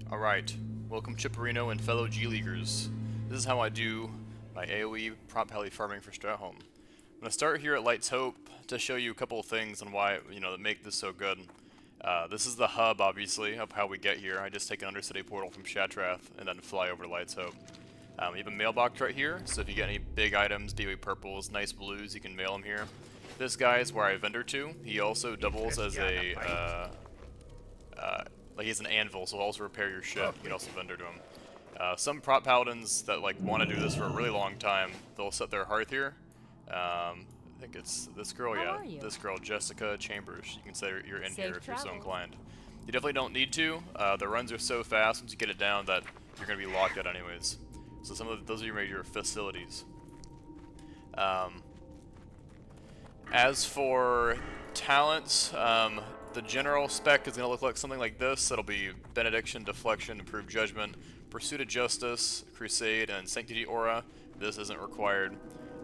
Alright, welcome Chipperino and fellow G-Leaguers. This is how I do my AOE prop heli farming for Stratholme. I'm going to start here at Light's Hope to show you a couple of things on why, that make this so good. This is the hub, obviously, of how we get here. I just take an Undercity portal from Shatrath and then fly over to Light's Hope. We have a mailbox right here, so if you get any big items, DOE purples, nice blues, you can mail them here. This guy is where I vendor to. He also doubles as a, like he's an anvil, so he'll also repair your shit. You can also vendor to him. Some prop paladins that want to do this for a really long time, they'll set their hearth here. I think it's this girl, yeah, this girl, Jessica Chambers. You can say you're in here if you're so inclined. You definitely don't need to. The runs are so fast once you get it down that you're going to be locked out anyways. So those are your major facilities. As for talents, the general spec is going to look like something like this. It'll be Benediction, Deflection, Improved Judgment, Pursuit of Justice, Crusade, and Sanctity Aura. This isn't required.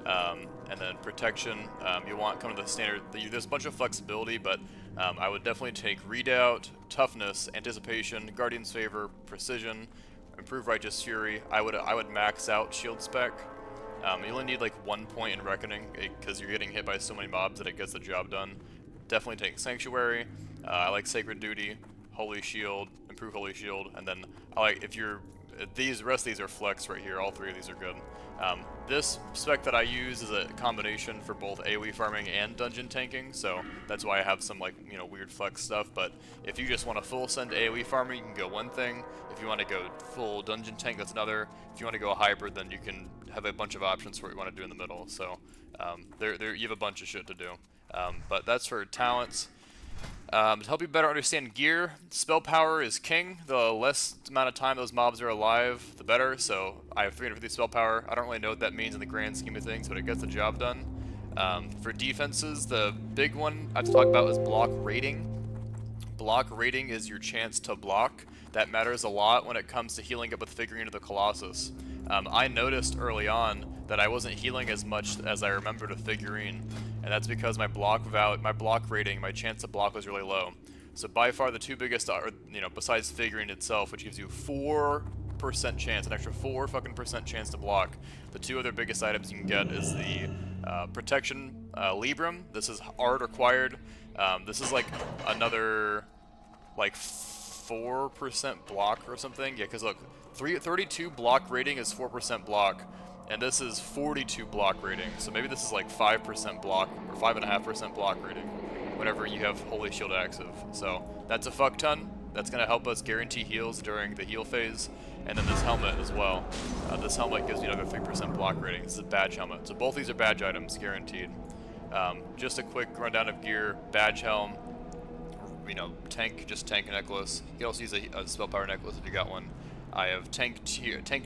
And then Protection, you want kind of the standard. There's a bunch of flexibility, but I would definitely take Redoubt, Toughness, Anticipation, Guardian's Favor, Precision, Improved Righteous Fury. I would max out Shield spec. You only need like 1 point in Reckoning because you're getting hit by so many mobs that it gets the job done. Definitely take Sanctuary. I like Sacred Duty, Holy Shield, Improve Holy Shield, and then I like the rest of these are flex right here. All three of these are good. This spec that I use is a combination for both AOE farming and dungeon tanking, so that's why I have some weird flex stuff. But if you just want to full send AOE farming, you can go one thing. If you want to go full dungeon tank, that's another. If you want to go hybrid, then you can have a bunch of options for what you want to do in the middle. So you have a bunch of shit to do. But that's for talents. To help you better understand gear, spell power is king. The less amount of time those mobs are alive, the better. So I have 350 spell power. I don't really know what that means in the grand scheme of things, but it gets the job done. For defenses, the big one I have to talk about is block rating. Block rating is your chance to block. That matters a lot when it comes to healing up with Figurine of the Colossus. I noticed early on that I wasn't healing as much as I remembered with Figurine, and that's because my block rating, my chance to block was really low. So by far the two biggest are, besides Figurine itself, which gives you 4% chance, an extra 4 fucking percent chance to block. The two other biggest items you can get is the Protection Librum. This is art required. This is like another 4% block or something. Yeah, because look, 32 block rating is 4% block, and this is 42 block rating. So maybe this is like 5% block or 5.5% block rating whenever you have Holy Shield active. So that's a fuck ton. That's going to help us guarantee heals during the heal phase. And then this helmet as well. This helmet gives you another 3% block rating. This is a badge helmet. So both these are badge items, guaranteed. Just a quick rundown of gear. Badge helm. Tank necklace. You can also use a spell power necklace if you got one. I have tank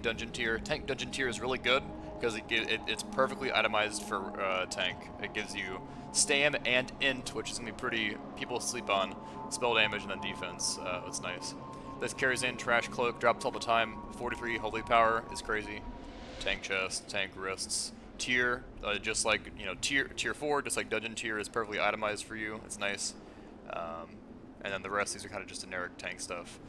dungeon tier. Tank dungeon tier is really good because it's perfectly itemized for tank. It gives you stam and int, which is gonna be pretty. People sleep on spell damage and then defense. That's nice. This carries in trash cloak, drops all the time. 43 holy power is crazy. Tank chest, tank wrists. Tier, just like tier 4, just like dungeon tier is perfectly itemized for you. It's nice. And then the rest of these are kind of just generic tank stuff.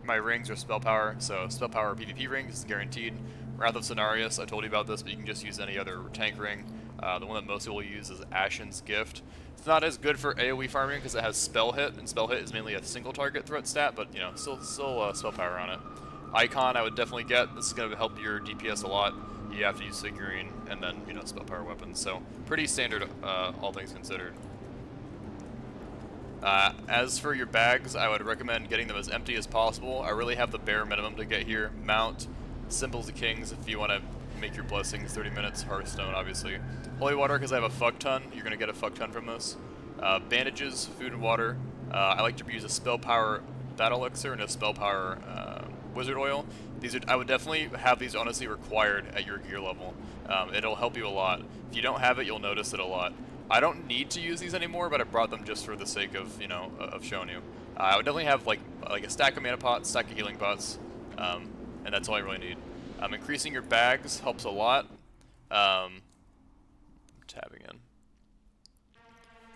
My rings are spell power, so spell power PvP rings is guaranteed. Wrath of Cenarius, I told you about this, but you can just use any other tank ring. The one that most people use is Ashen's Gift. It's not as good for AoE farming because it has spell hit, and spell hit is mainly a single target threat stat, but still spell power on it. Icon I would definitely get. This is going to help your DPS a lot. You have to use Figurine and then spell power weapons, so pretty standard all things considered. As for your bags, I would recommend getting them as empty as possible. I really have the bare minimum to get here. Mount, Symbols of Kings if you want to make your blessings, 30 minutes, Hearthstone obviously. Holy Water because I have a fuck ton, you're going to get a fuck ton from this. Bandages, food and water. I like to use a spell power battle elixir and a spell power wizard oil. I would definitely have these honestly required at your gear level. It'll help you a lot. If you don't have it, you'll notice it a lot. I don't need to use these anymore, but I brought them just for the sake of, of showing you. I would definitely have like a stack of mana pots, stack of healing pots, and that's all I really need. Increasing your bags helps a lot. Tabbing in.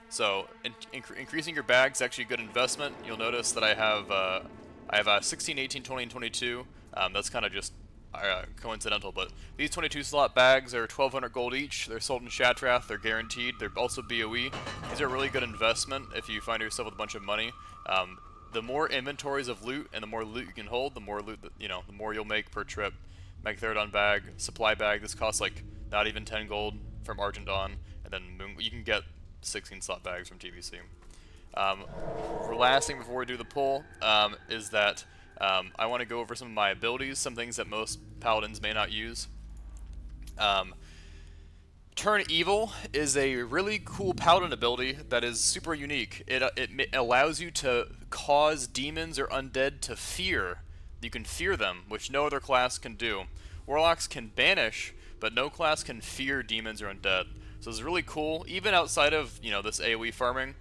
So increasing your bags is actually a good investment. You'll notice that I have I have 16, 18, 20, and 22. That's kind of just coincidental, but these 22 slot bags are 1,200 gold each. They're sold in Shatrath. They're guaranteed. They're also BOE. These are a really good investment if you find yourself with a bunch of money. The more inventories of loot and the more loot you can hold, the more loot that, the more you'll make per trip. Megatherodon bag, supply bag. This costs like not even 10 gold from Argent Dawn, and then you can get 16 slot bags from TBC. Last thing before we do the pull is that I want to go over some of my abilities, some things that most paladins may not use. Turn Evil is a really cool paladin ability that is super unique. It allows you to cause demons or undead to fear. You can fear them, which no other class can do. Warlocks can banish, but no class can fear demons or undead. So it's really cool, even outside of this AOE farming.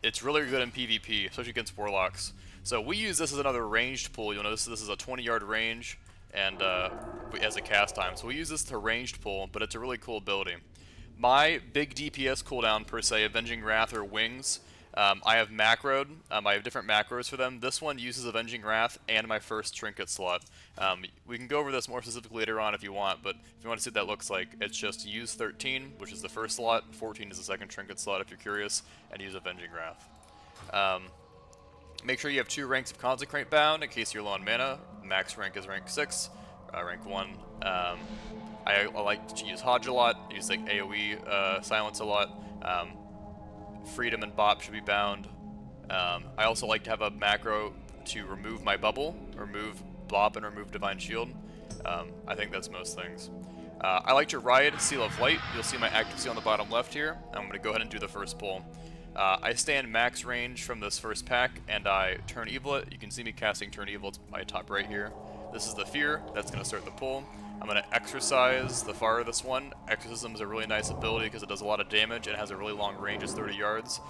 It's really good in PvP, especially against Warlocks. So we use this as another ranged pull. You'll notice this is a 20-yard range, and as a cast time. So we use this to ranged pull, but it's a really cool ability. My big DPS cooldown, per se, Avenging Wrath or Wings, I have macroed. I have different macros for them. This one uses Avenging Wrath and my first trinket slot. We can go over this more specifically later on if you want, but if you want to see what that looks like, it's just use 13, which is the first slot, 14 is the second trinket slot if you're curious, and use Avenging Wrath. Make sure you have 2 ranks of Consecrate bound in case you're low on mana. Max rank is rank 6, rank 1. I like to use Hodge a lot, use like AOE silence a lot. Freedom and Bop should be bound. I also like to have a macro to remove my bubble, remove Bop, and remove Divine Shield. I think that's most things. I like to ride Seal of Light. You'll see my active seal on the bottom left here. I'm going to go ahead and do the first pull. I stand max range from this first pack, and I Turn Evil it. You can see me casting Turn Evil. It's my top right here. This is the Fear. That's going to start the pull. I'm going to Exorcise the farthest one. Exorcism is a really nice ability because it does a lot of damage and has a really long range, it's 30 yards,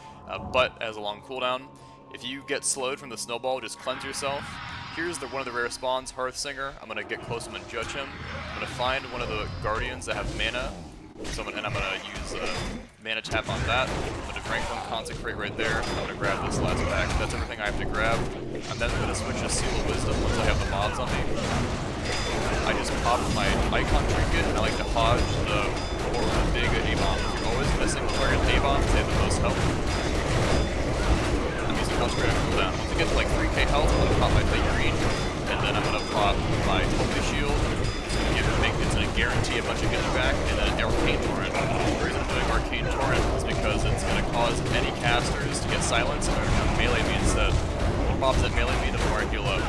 but it has a long cooldown. If you get slowed from the snowball, just cleanse yourself. Here's one of the rare spawns, Hearthsinger. I'm going to get close to him and judge him. I'm going to find one of the Guardians that have mana, and I'm going to use mana tap on that. I'm going to rank 1 Consecrate right there. I'm going to grab this last pack. That's everything I have to grab. I'm then going to switch to Seal of Wisdom once I have the mobs on me. I just pop my icon trinket, and I like to hodge the big A-bombs. You're always missing target A-bombs, they have the most health. I'm using Consecrate on cooldown. Once I get to like 3k health, I'm going to pop my Plate Green, and then I'm going to pop my Holy Shield. It's going to guarantee a bunch of hits back, and then Arcane Torrent. The reason I'm doing Arcane Torrent is because it's going to cause any casters to get silenced and melee me instead. The more mobs that melee me, the more I heal up.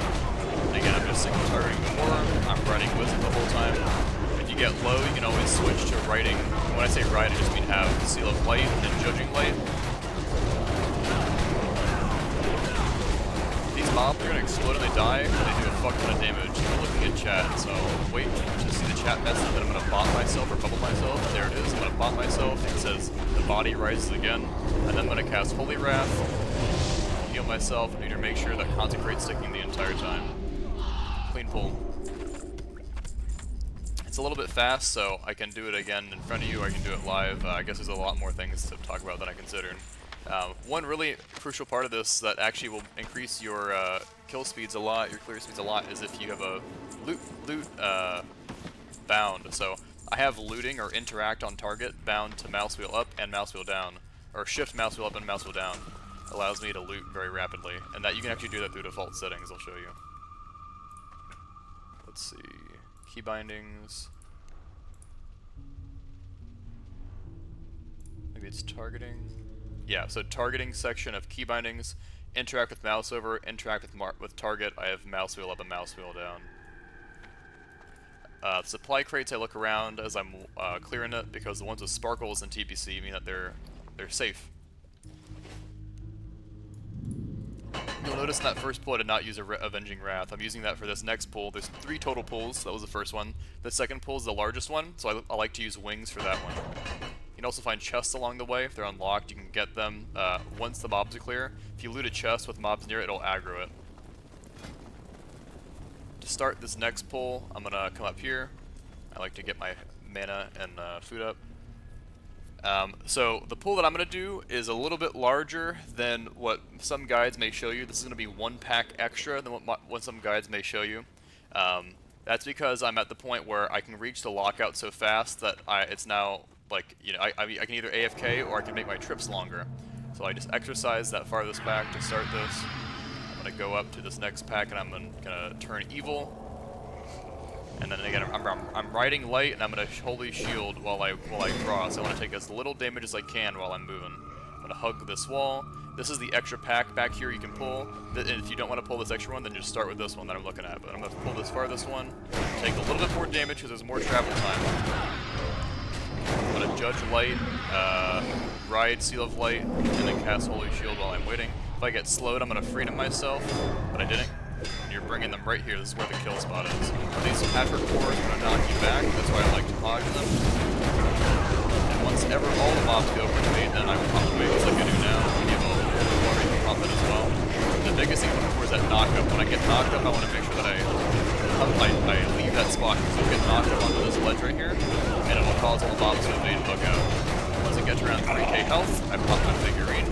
Again, I'm just single targeting before, I'm riding Wisdom the whole time. If you get low, you can always switch to riding. When I say ride, I just mean have Seal of Light and Judging Light. These mobs are going to explode and they die, and they do a fuck ton of damage. You're looking at chat, so wait to see the chat message that I'm going to bot myself or bubble myself. There it is, I'm going to bot myself. It says the body rises again, and then I'm going to cast Holy Wrath, heal myself, and need to make sure that Consecrate's sticking the entire time. Clean pull. It's a little bit fast, so I can do it again in front of you, or I can do it live. I guess there's a lot more things to talk about than I considered. One really crucial part of this that actually will increase your kill speeds a lot, your clear speeds a lot, is if you have a loot bound. So I have looting or interact on target bound to mouse wheel up and mouse wheel down, or shift mouse wheel up and mouse wheel down. Allows me to loot very rapidly, and that you can actually do that through default settings. I'll show you. Let's see, key bindings. Maybe it's targeting. Yeah, so targeting section of key bindings. Interact with mouse over. Interact with target. I have mouse wheel up and mouse wheel down. Supply crates, I look around as I'm clearing it because the ones with sparkles in TBC mean that they're safe. You'll notice in that first pull I did not use Avenging Wrath. I'm using that for this next pull. There's 3 total pulls. That was the first one. The second pull is the largest one, so I like to use Wings for that one. You can also find chests along the way. If they're unlocked, you can get them once the mobs are clear. If you loot a chest with mobs near it, it'll aggro it. To start this next pull, I'm going to come up here. I like to get my mana and food up. So the pull that I'm going to do is a little bit larger than what some guides may show you. This is going to be 1 pack extra than what some guides may show you. That's because I'm at the point where I can reach the lockout so fast that it's now, like, you know, I can either AFK or I can make my trips longer. So I just exercise that farthest pack to start this. I'm going to go up to this next pack and I'm going to turn evil. And then again, I'm riding light, and I'm gonna holy shield while I cross. I want to take as little damage as I can while I'm moving. I'm gonna hug this wall. This is the extra pack back here you can pull. And if you don't want to pull this extra one, then just start with this one that I'm looking at. But I'm gonna pull this farthest one, take a little bit more damage because there's more travel time. I'm gonna judge light, ride seal of light, and then cast holy shield while I'm waiting. If I get slowed, I'm gonna freedom myself, but I didn't. You're bringing them right here. This is where the kill spot is. These patchwork cores are going to knock you back. That's why I like to dodge them. And once ever all the mobs go for me, then I will pop away just like I do now. If you have a little water, you can pop it as well. The biggest thing I'm looking for is that knockup. When I get knocked up, I want to make sure that I leave that spot because you'll get knocked up onto this ledge right here, and it will cause all the mobs to evade and bug out. Once it gets around 3k health, I pop my figurine.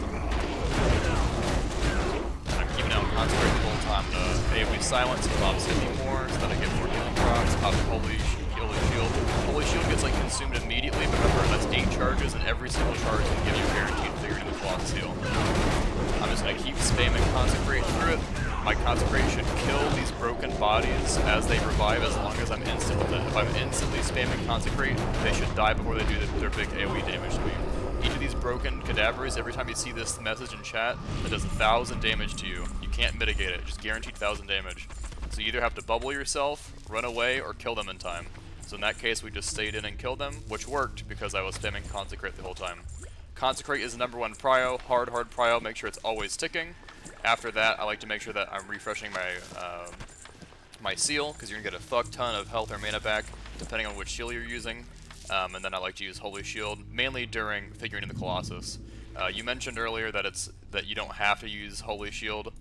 Concentrate the whole time to AOE silence, so mobs hit me more, so that I get more healing procs, pop holy shield. Holy shield gets like consumed immediately, but remember that's 8 charges, and every single charge will give you guaranteed figurine with Colossus heal. I'm just gonna keep spamming consecrate through it. My consecrate should kill these broken bodies as they revive, as long as I'm instant with it. If I'm instantly spamming consecrate, they should die before they do their big AOE damage to me. Each of these broken cadavers, every time you see this message in chat, that does 1,000 damage to you. You can't mitigate it, just guaranteed 1,000 damage. So you either have to bubble yourself, run away, or kill them in time. So in that case, we just stayed in and killed them, which worked because I was spamming Consecrate the whole time. Consecrate is the #1 prio, hard prio, make sure it's always ticking. After that, I like to make sure that I'm refreshing my seal, because you're going to get a fuck ton of health or mana back, depending on which shield you're using. And then I like to use Holy Shield, mainly during figuring in the Colossus. You mentioned earlier that you don't have to use Holy Shield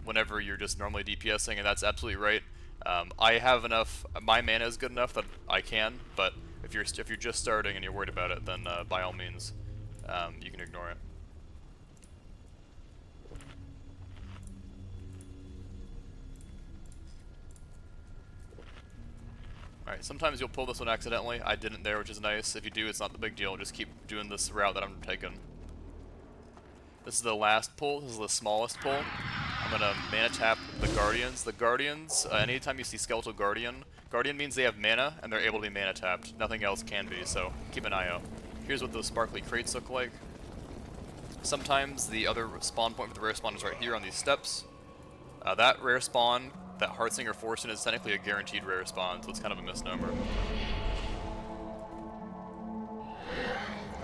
whenever you're just normally DPSing, and that's absolutely right. I have enough, my mana is good enough that I can, but if you're just starting and you're worried about it, then by all means, you can ignore it. Alright, sometimes you'll pull this one accidentally. I didn't there, which is nice. If you do, it's not the big deal. Just keep doing this route that I'm taking. This is the last pull. This is the smallest pull. I'm going to mana tap the Guardians. The Guardians, anytime you see Skeletal Guardian means they have mana, and they're able to be mana tapped. Nothing else can be, so keep an eye out. Here's what those sparkly crates look like. Sometimes the other spawn point for the rare spawn is right here on these steps. That rare spawn, that Heartsinger Fortune, is technically a guaranteed rare spawn, so it's kind of a misnomer.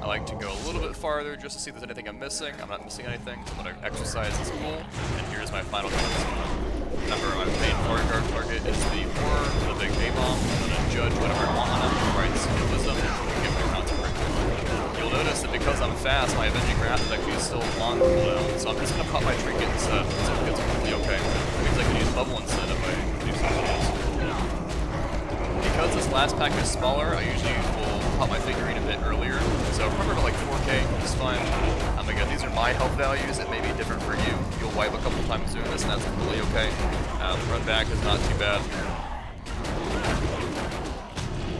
I like to go a little bit farther just to see if there's anything I'm missing. I'm not missing anything, so I'm going to exercise this pool, and here's my final spawn. Remember, my main guard target is the Horror, the big A-bomb. I'm going to judge whatever I want on him, right, Skill Wisdom, and give my Consecrate. You'll notice that because I'm fast, my Avenging Wrath is actually still on cooldown, so I'm just going to pop my trinket instead, so it's completely okay. It means I can use Bubble instead if I do something else. Because this last pack is smaller, I usually will pop my figurine a bit earlier. So remember, like 4k is fine. Again, these are my health values. It may be different for you. You'll wipe a couple times doing this, and that's completely okay. Run back is not too bad.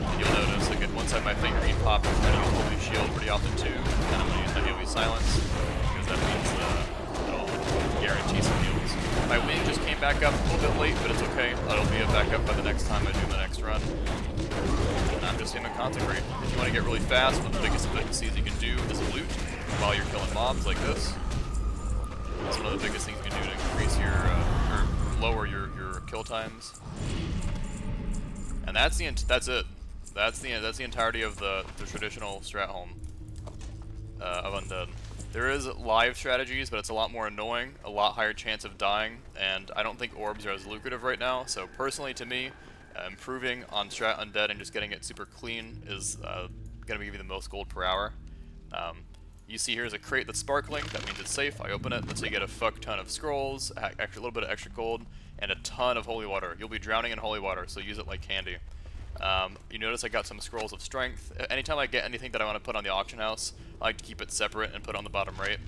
And you'll notice, again, once I have my figurine popped, I'm going to use Holy Shield pretty often too. And I'm going to use my AOE Silence, because that means it'll guarantee some heals. My wing just came back up a little bit late, but it's okay. That'll be a backup by the next time I do the next run. And I'm just aiming Consecrate. If you want to get really fast, one of the biggest efficiencies you can do is loot while you're killing mobs like this. That's one of the biggest things you can do to increase your, or lower your kill times. And that's it. That's the entirety of the traditional Stratholme of Undead. There is live strategies, but it's a lot more annoying, a lot higher chance of dying, and I don't think orbs are as lucrative right now. So personally, to me, improving on Strat Undead and just getting it super clean is going to give you the most gold per hour. You see here is a crate that's sparkling. That means it's safe. I open it. That's how you get a fuck ton of scrolls, a little bit of extra gold, and a ton of holy water. You'll be drowning in holy water, so use it like candy. You notice I got some scrolls of strength. Anytime I get anything that I want to put on the auction house, I like to keep it separate and put it on the bottom right.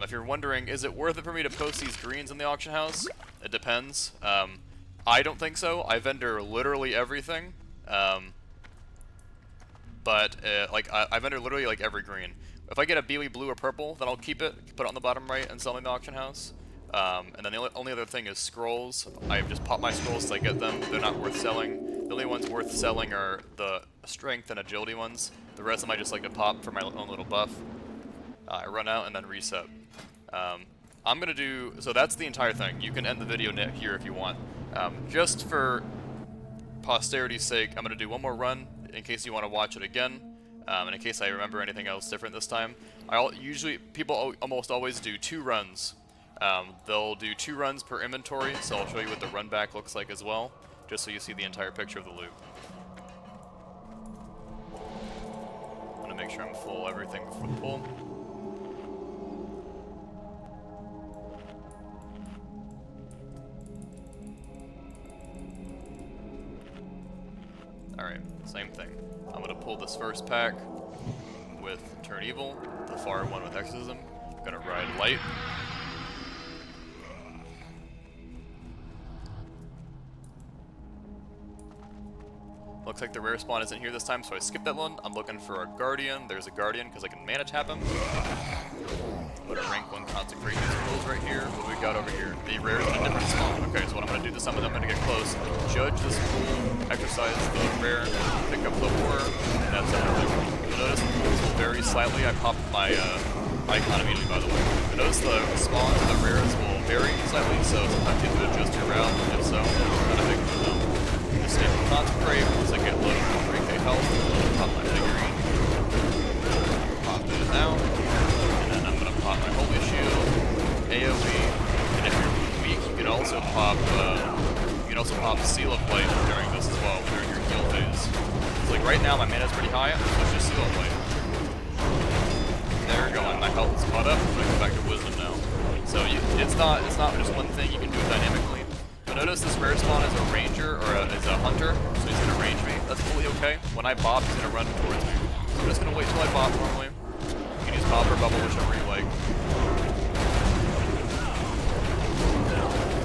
If you're wondering, is it worth it for me to post these greens in the auction house? It depends. I don't think so. I vendor literally everything. I vendor literally like every green. If I get a BOE blue or purple, then I'll keep it, put it on the bottom right, and sell it in the auction house. And then the only other thing is scrolls. I just pop my scrolls as I get them. They're not worth selling. The only ones worth selling are the strength and agility ones. The rest of them I just like to pop for my own little buff. I run out and then reset. I'm gonna do, so that's the entire thing. You can end the video here if you want. Just for posterity's sake, I'm gonna do one more run in case you want to watch it again, and in case I remember anything else different this time. People almost always do 2 runs. They'll do 2 runs per inventory, so I'll show you what the run back looks like as well, just so you see the entire picture of the loot. I'm gonna make sure I'm full everything before the pull. Alright, same thing. I'm gonna pull this first pack with Turn Evil, the far one with Exorcism. I'm gonna ride Light. Looks like the rare spawn isn't here this time, so I skipped that one. I'm looking for a Guardian. There's a Guardian because I can mana tap him. Put a rank 1 consecrate these rules right here. What do we got over here? The rare is in a different spawn. Okay, so what I'm going to do this time is I'm going to get close, judge this pool, exercise the rare, pick up the horror, and that's it. You'll notice the pools will vary slightly. I popped my icon immediately, by the way. You'll notice the spawns of the rares will vary slightly, so sometimes you have to adjust your route. If so, not a big deal. Just stay with Consecrate once I get low to 3k health. Pop my figurine. Pop it out. And then I'm going to pop my Holy Shield, AOE, and if you're weak, you can also pop Seal of Light during this as well, during your heal phase. So like right now my mana is pretty high, so it's just Seal of Light. There we go, and my health is caught up, I'm going to go back to Wisdom now. So it's not just one thing, you can do it dynamically. You'll notice this rare spawn is a ranger, or is a hunter, so he's going to range me. That's totally okay. When I bop, he's going to run towards me. So I'm just going to wait till I bop normally. You can use bop or bubble, whichever you like.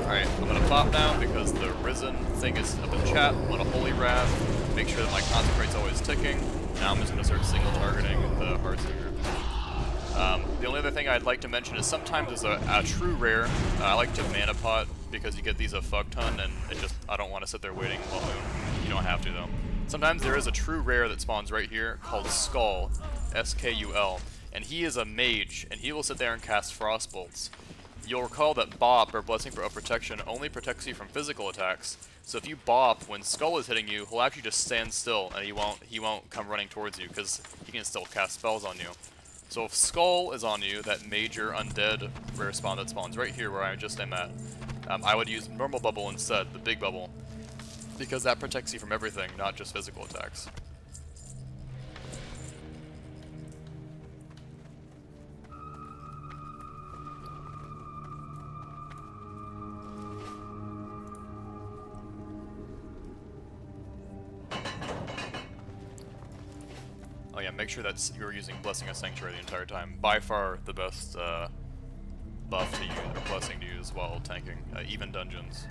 Alright, I'm going to pop now because the Risen thing is up in chat. I'm going to Holy Wrath, make sure that my Consecrate's always ticking. Now I'm just going to start single targeting the Heartsinger. The only other thing I'd like to mention is sometimes there's a true rare. I like to mana pot because you get these a fuck ton, and I don't want to sit there waiting while moon. You don't have to though. Sometimes there is a true rare that spawns right here called Skull, S-K-U-L, and he is a mage, and he will sit there and cast Frost Bolts. You'll recall that Bop, or Blessing for Protection, only protects you from physical attacks. So if you bop when Skull is hitting you, he'll actually just stand still, and he won't come running towards you because he can still cast spells on you. So if Skull is on you, that major undead rare spawn that spawns right here where I just am at, I would use normal bubble instead, the big bubble, because that protects you from everything, not just physical attacks. Oh yeah, make sure that you're using Blessing of Sanctuary the entire time. By far the best buff to use, or blessing to use while tanking, even dungeons.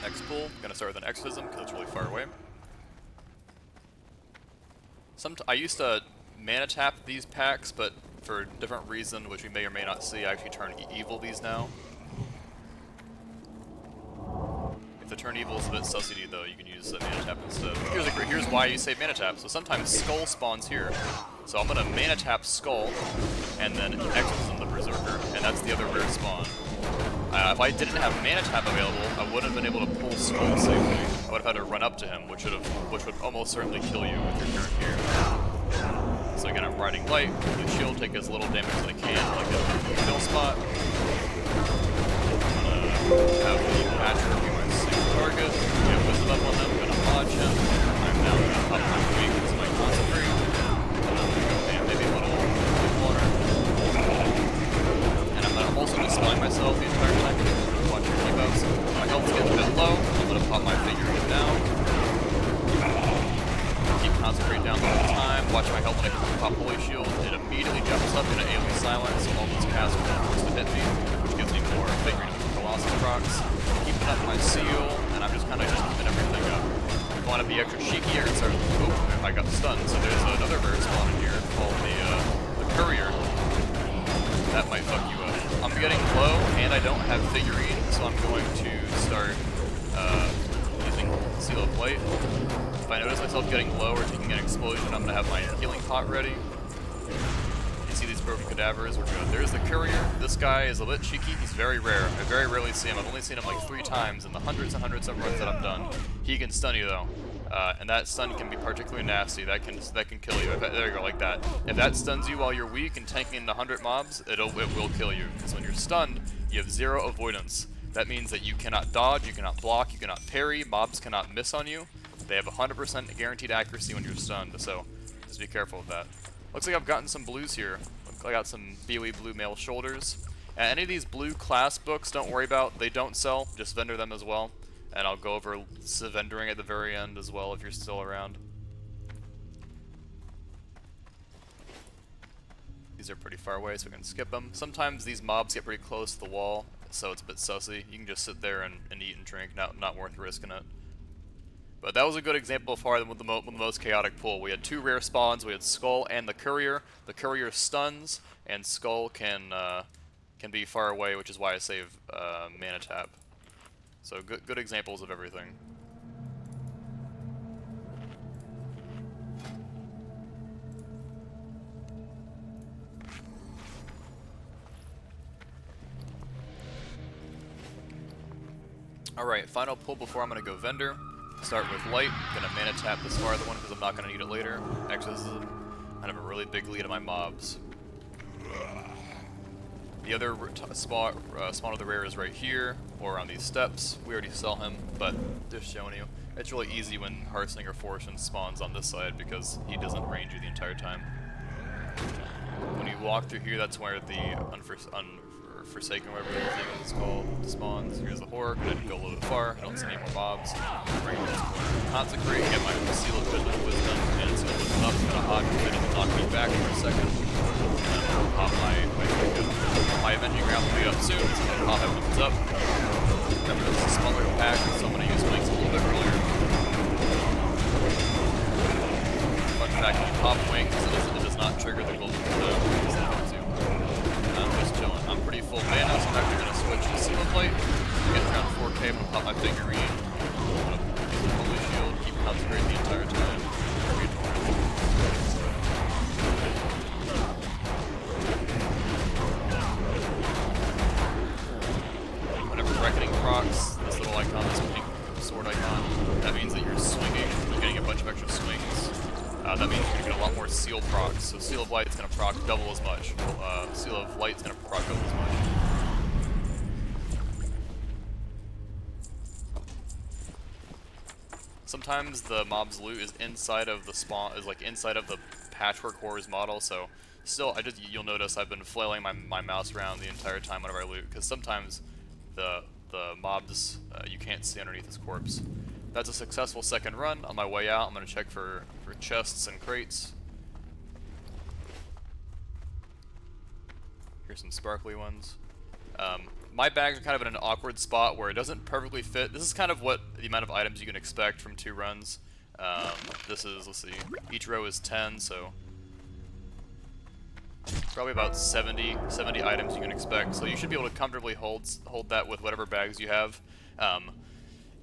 X-Pull, gonna start with an Exorcism because it's really far away. I used to mana tap these packs, but for a different reason, which we may or may not see, I actually turn evil these now. If the turn evil is a bit sussy though, you can use the mana tap instead. Here's why you save mana tap. So sometimes Skull spawns here. So I'm gonna mana tap Skull, and then Exorcism the Berserker, and that's the other rare spawn. If I didn't have mana tap available, I wouldn't have been able to pull Skull safely. I would have had to run up to him, which would almost certainly kill you with your turn here. So again, I'm riding light, the shield, take as little damage as I can, like a kill spot. I'm gonna have the Patcher be my single target, get wisdom up on them, I'm gonna dodge him. I'm now gonna pop my weak into my concentrate. And I'm gonna go in maybe a little water. And I'm also displaying myself the entire time, watch your debuffs. My health's getting a bit low, I'm gonna pop my figurine down. Concentrate down the whole time, watch my health when I can pop Holy Shield, it immediately jumps up in an AOE silence, so all those casts are forced to hit me, which gives me more figuring velocity procs, keeping up my seal, and I'm just kind of keeping everything up. If you want to be extra cheeky or start, oh, I got stunned, so there's another rare spawn in here called the Courier. That might fuck you up. I'm getting low, and I don't have figurine, so I'm going to start using Seal of Light. If I notice myself getting low or taking an explosion, I'm going to have my healing pot ready. You see these broken cadavers? We're good. There's the Courier. This guy is a bit cheeky. He's very rare. I very rarely see him. I've only seen him like 3 times in the hundreds and hundreds of runs that I've done. He can stun you though. And that stun can be particularly nasty. That can kill you. There you go, like that. If that stuns you while you're weak and tanking the 100 mobs, it will kill you. Because when you're stunned, you have 0 avoidance. That means that you cannot dodge, you cannot block, you cannot parry, mobs cannot miss on you. They have 100% guaranteed accuracy when you're stunned, so just be careful of that. Looks like I've gotten some blues here. I got some BOE blue male shoulders. Any of these blue class books, don't worry about. They don't sell, just vendor them as well. And I'll go over vendoring at the very end as well if you're still around. These are pretty far away, so we can skip them. Sometimes these mobs get pretty close to the wall, so it's a bit sussy. You can just sit there and eat and drink, not worth risking it. But that was a good example of far with the most chaotic pull. We had 2 rare spawns. We had Skull and the Courier. The Courier stuns, and Skull can be far away, which is why I save mana tap. So good examples of everything. Alright, final pull before I'm going to go vendor. Start with light, gonna mana tap this farther one because I'm not gonna need it later. Actually, this is kind of a really big lead of my mobs. The other spawn of the rare is right here, or on these steps. We already saw him, but just showing you. It's really easy when Hearthsinger Fortune spawns on this side because he doesn't range you the entire time. When you walk through here, that's where the Forsaken, whatever the thing is called, spawns. Here's the Horror, I didn't go a little bit far, I don't see any more mobs. Bring this corner, Consecrate, get my Seal of Wisdom, and Seal of Wisdom up, gonna hog it and knock me back for a second. And then I'll pop my Avenging Ground will be up soon, so I'll pop everything's up. Remember, this is a smaller pack, so I'm gonna use Wings a little bit earlier. Fun fact, when you pop Wings, it does not trigger the golden cooldown. I'm just chilling. I'm pretty full mana, so I'm actually going to switch to Seal of Light. Get around 4k, I'm going to pop my figurine. I'm going to use the Holy Shield, keep concentrating the entire time. Whenever Reckoning procs, this little icon, this pink sword icon, that means that you're swinging, you're getting a bunch of extra swings. That means you're going to get a lot more Seal procs. So Seal of Light is going to proc double as much. Seal of Light is going to proc double as much. Sometimes the mob's loot is inside of the spawn, inside of the Patchwork Horrors model. So still, you'll notice I've been flailing my mouse around the entire time whenever I loot, because sometimes the mobs you can't see underneath his corpse. That's a successful second run. On my way out, I'm going to check for chests and crates. Here's some sparkly ones. My bags are kind of in an awkward spot where it doesn't perfectly fit. This is kind of what the amount of items you can expect from 2 runs. This is, let's see, each row is 10, so probably about 70 items you can expect. So you should be able to comfortably hold that with whatever bags you have.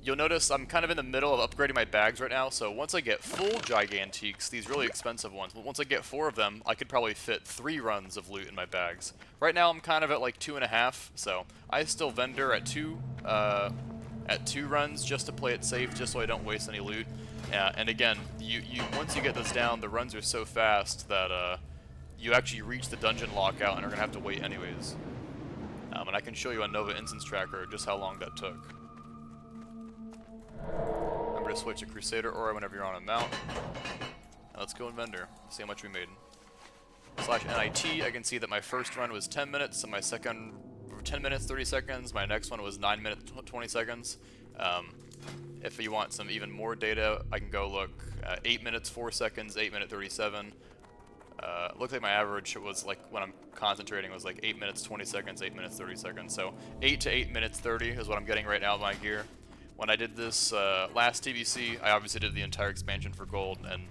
You'll notice I'm kind of in the middle of upgrading my bags right now, so once I get full Gigantiques, these really expensive ones, once I get 4 of them, I could probably fit 3 runs of loot in my bags. Right now I'm kind of at like 2.5, so I still vendor at 2, at 2 runs just to play it safe, just so I don't waste any loot. And again, you once you get this down, the runs are so fast that you actually reach the dungeon lockout and are gonna have to wait anyways. And I can show you on Nova Instance Tracker just how long that took. Remember to switch to Crusader Aura whenever you're on a mount. Now let's go in Vendor, see how much we made. /NIT, I can see that my first run was 10 minutes, and my second 10 minutes 30 seconds, my next one was 9 minutes 20 seconds. If you want some even more data, I can go look 8 minutes 4 seconds, 8 minute 37. Looks like my average was like, when I'm concentrating, was like 8 minutes 20 seconds, 8 minutes 30 seconds. So 8 to 8 minutes 30 is what I'm getting right now with my gear. When I did this last TBC, I obviously did the entire expansion for gold, and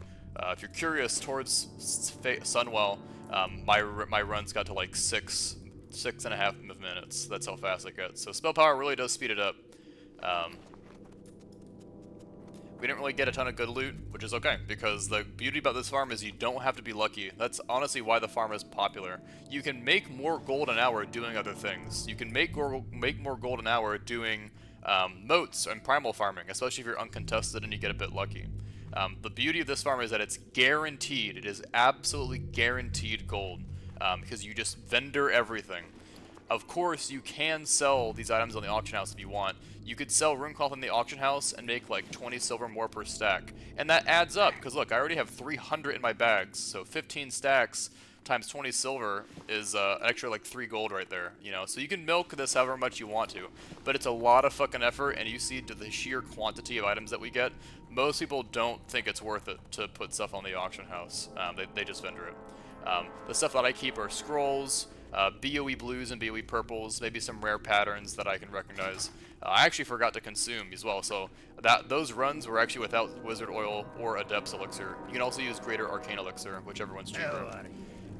if you're curious, towards Sunwell, my runs got to like 6.5 minutes. That's how fast it gets. So spell power really does speed it up. We didn't really get a ton of good loot, which is okay, because the beauty about this farm is you don't have to be lucky. That's honestly why the farm is popular. You can make more gold an hour doing other things. You can make more gold an hour doing moats and primal farming, especially if you're uncontested and you get a bit lucky. The beauty of this farm is that it's guaranteed. It is absolutely guaranteed gold, because you just vendor everything. Of course, you can sell these items on the auction house if you want. You could sell Runecloth in the auction house and make like 20 silver more per stack. And that adds up, because look, I already have 300 in my bags, so 15 stacks times 20 silver is an extra like 3 gold right there, you know? So you can milk this however much you want to, but it's a lot of fucking effort, and you see to the sheer quantity of items that we get, most people don't think it's worth it to put stuff on the auction house. They just vendor it. The stuff that I keep are scrolls, BOE blues and BOE purples, maybe some rare patterns that I can recognize. I actually forgot to consume as well, so those runs were actually without Wizard Oil or Adept's Elixir. You can also use Greater Arcane Elixir, whichever one's cheaper.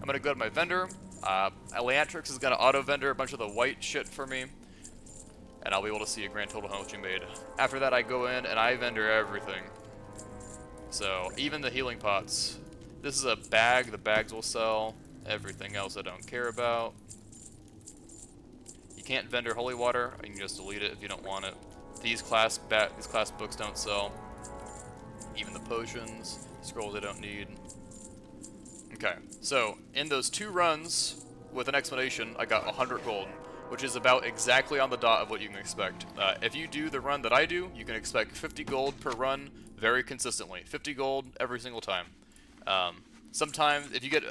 I'm going to go to my vendor. Eleantrix is going to auto-vendor a bunch of the white shit for me, and I'll be able to see a grand total how much we made. After that, I go in and I vendor everything. So, even the healing pots. This is a bag, the bags will sell. Everything else I don't care about. You can't vendor holy water, you can just delete it if you don't want it. These class books don't sell. Even the potions, scrolls I don't need. Okay, so in those 2 runs with an explanation, I got 100 gold, which is about exactly on the dot of what you can expect. If you do the run that I do, you can expect 50 gold per run very consistently. 50 gold every single time. Sometimes, if you get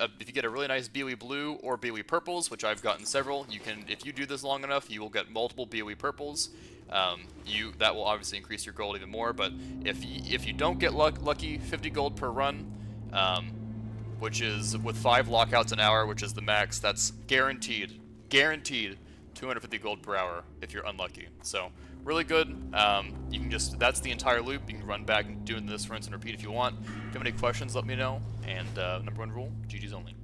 a really nice BOE blue or BOE purples, which I've gotten several, if you do this long enough, you will get multiple BOE purples. That will obviously increase your gold even more. But if you don't get lucky, 50 gold per run, which is with 5 lockouts an hour, which is the max, that's guaranteed 250 gold per hour if you're unlucky. So really good. You can that's the entire loop. You can run back and do this rinse and repeat if you want. If you have any questions, let me know. And number 1 rule, GG's only.